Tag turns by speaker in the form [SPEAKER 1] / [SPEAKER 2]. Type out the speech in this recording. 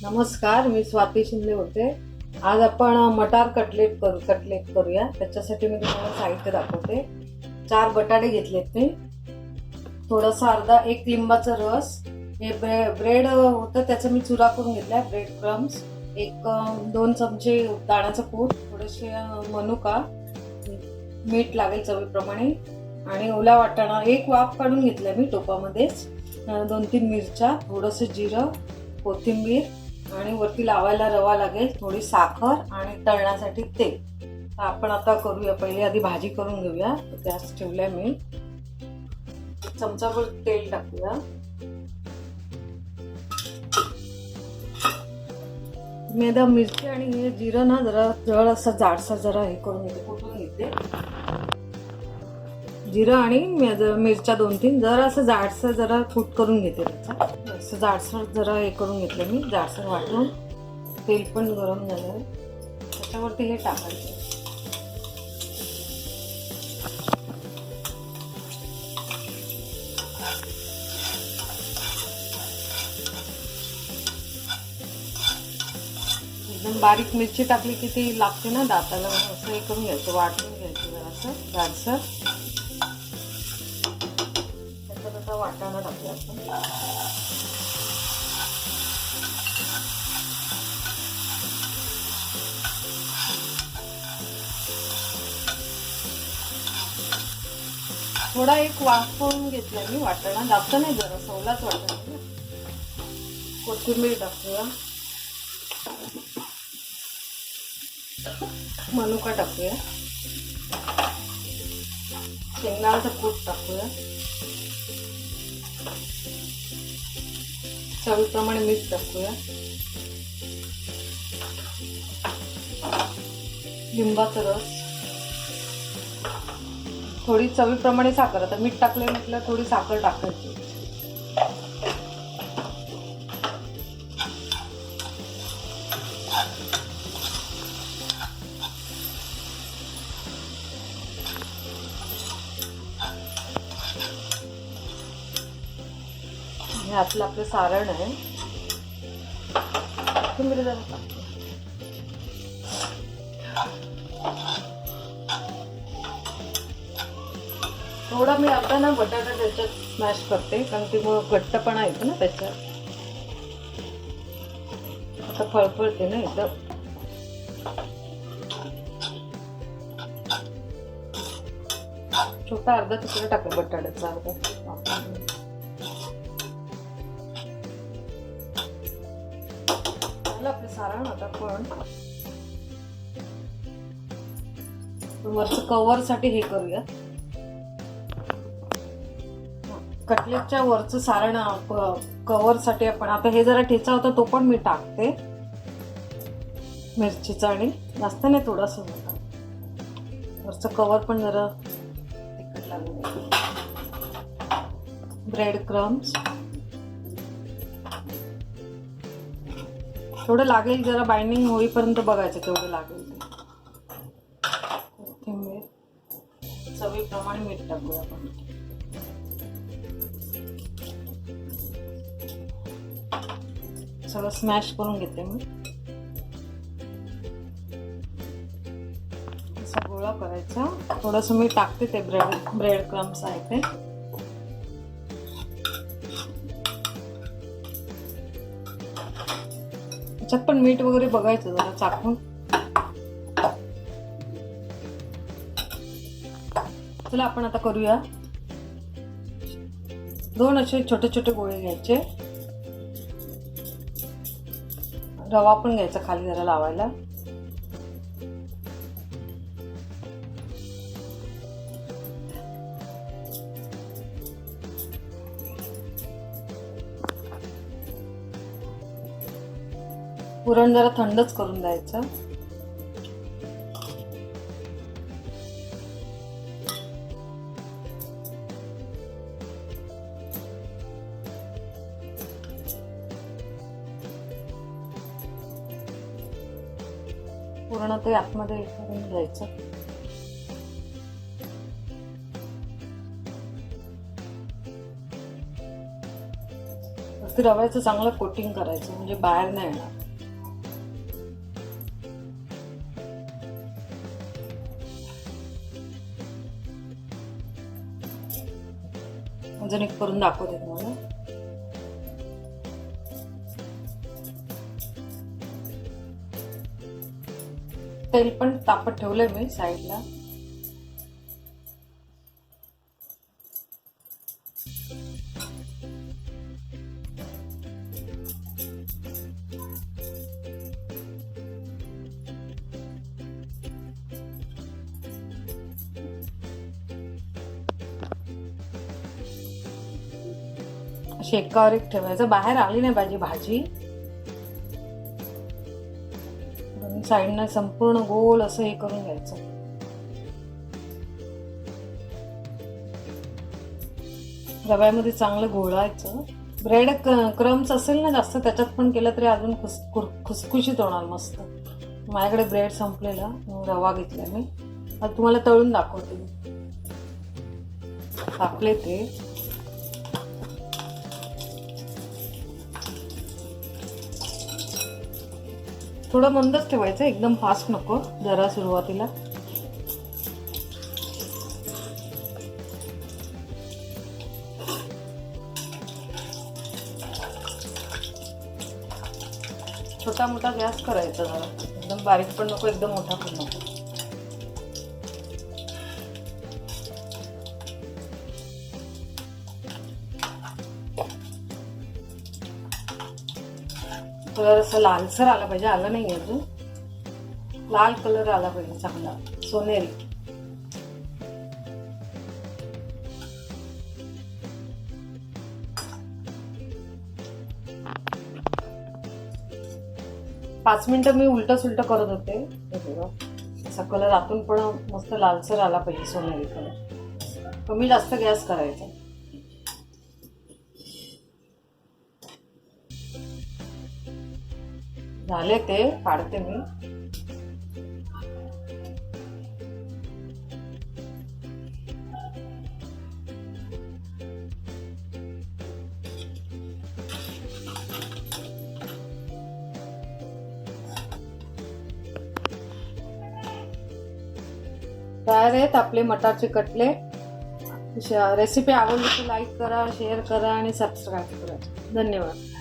[SPEAKER 1] नमस्कार, मी स्वाती शिंदे होते। आज आपण मटार कटलेट करूया। त्याच्यासाठी मी तुम्हाला साहित्य दाखवते। 4 बटाटे घेतलेत मी, थोडासा अर्धा 1 लिंबाचा रस, हे ब्रेड होतं त्याचा मी चुरा करून घेतलाय, ब्रेड क्रम्स, 2 चमचे दाण्याचं कूट, थोडेसे मनुका, मीठ लागेल चवीप्रमाणे, आणि ओला वाटाणा 1 वाफ काढून घेतलाय मी टोपामध्येच, 2-3 मिरच्या, थोडंसं जिरं, कोथिंबीर, आणि वरती लावायला रवा लागेल, थोडी साखर आणि तळण्यासाठी तेल। तर आपण आता करूया। पहिले आधी भाजी करून घेऊया। गॅस ठेवलाय मी, 1 चमचाभर तेल टाकूया। मी आता मिरची आणि हे जिरं ना जरा असं जाडसर जरा हे करून घेते, कुटून घेते। जिरं आणि मिरच्या 2-3 जरा असं जाडसर जरा कूट करून घेते। त्याचा असं जाडसर जरा हे करून घेतलं मी, जाडसर वाटून। तेल पण गरम झालंय, त्याच्यावरती हे टाकायचं। एकदम बारीक मिरची टाकली की ती लागते ना दाताला, असं हे करून घ्यायचं, वाटून घ्यायचं जरासं जाडसर। त्याचा वाटाणा टाकूया आपण। थोडा 1 वाफ करून घेतला मी वाटाणा, जास्त नाही, जरा सवलाच वाटाणा। कोथिंबीर टाकूया, मनुका टाकूया, शेंगदाण्याचं कूट टाकूया, चवीप्रमाणे मीठ टाकूया, लिंबाचा रस, थोडी चवीप्रमाणे साखर। आता मीठ टाकले म्हटलं थोडी साखर टाकायची। हे आपलं सारण आहे। कोथिंबीर जरा टाकते, थोडा मी आता ना बटाटा त्याच्यात स्मॅश करते, कारण ती घट्टपणा येतो ना त्याच्यात, आता फळफळते ना एकदम। छोटा अर्धा तुकडा टाकला बटाट्याचा, अर्धा। आपलं सारण आता पण वरचं कव्हर साठी हे करूया। कटलेटच्या वरचं सारण कव्हर साठी आपण आता हे जरा ठेचा होता तो पण मी टाकते, मिरचीचा, आणि जास्त नाही, थोडासा होता। वरचं कव्हर पण जरा तिखट लागेल, ब्रेड क्रम्स थोडं लागेल, जरा बाइंडिंग होईपर्यंत बघायचं तेवढं लागेल। कोथिंबीर, चवीप्रमाणे मीठ टाकूया आपण। सगळं स्मॅश करून घेते मी, असा गोळा करायचा। थोडस मी टाकते ते ब्रेड क्रम्स आहे ते, त्याच्यात पण मीठ वगैरे बघायचं जरा चाकून। चला आपण आता करूया। 2 असे छोटे छोटे गोळे घ्यायचे, रवा पण घ्यायचा खाली जरा लावायला, पुरण जरा थंडच करून द्यायचं। पूर्ण ते आतमध्ये करून घ्यायचं. ते रव्याचं चांगलं कोटिंग करायचं म्हणजे बाहेर नाही येणार. अजून एक करून दाखवते तुम्हाला. तेल पण तापत ठेवलंय मी साईडला. एकावर एक ठेवायचं, बाहेर आली नाही पाहिजे भाजी. साईडनं संपूर्ण गोल असं हे करून घ्यायचं. रव्यामध्ये चांगलं घोळायचं. ब्रेड क्रम्स असेल ना जास्त त्याच्यात पण केलं तरी अजून खुसखुशीत होणार मस्त. माझ्याकडे ब्रेड संपलेला, रवा घेतला मी. आता तुम्हाला तळून दाखवते. टाकले ते थोडं मंदच ठेवायचं, एकदम फास्ट नको, जरा सुरुवातीला. छोटा मोठा गॅस करायचा जरा, एकदम बारीक पण नको, एकदम मोठा पण नको. कलर असं लालसर आला पाहिजे, आला नाही अजून. लाल कलर आला पाहिजे चांगला, सोनेरी. पाच मिनिटं मी उलट सुलट करत होते. असा कलर आतून पण मस्त लालसर आला पाहिजे, सोनेरी कलर. कमी जास्त गॅस करायचा. झाले ते, काढते मी. तयार आहेत आपले मटारचे कटलेट. रेसिपी आवडली तर लाईक करा, शेअर करा आणि सबस्क्राईब करा. धन्यवाद.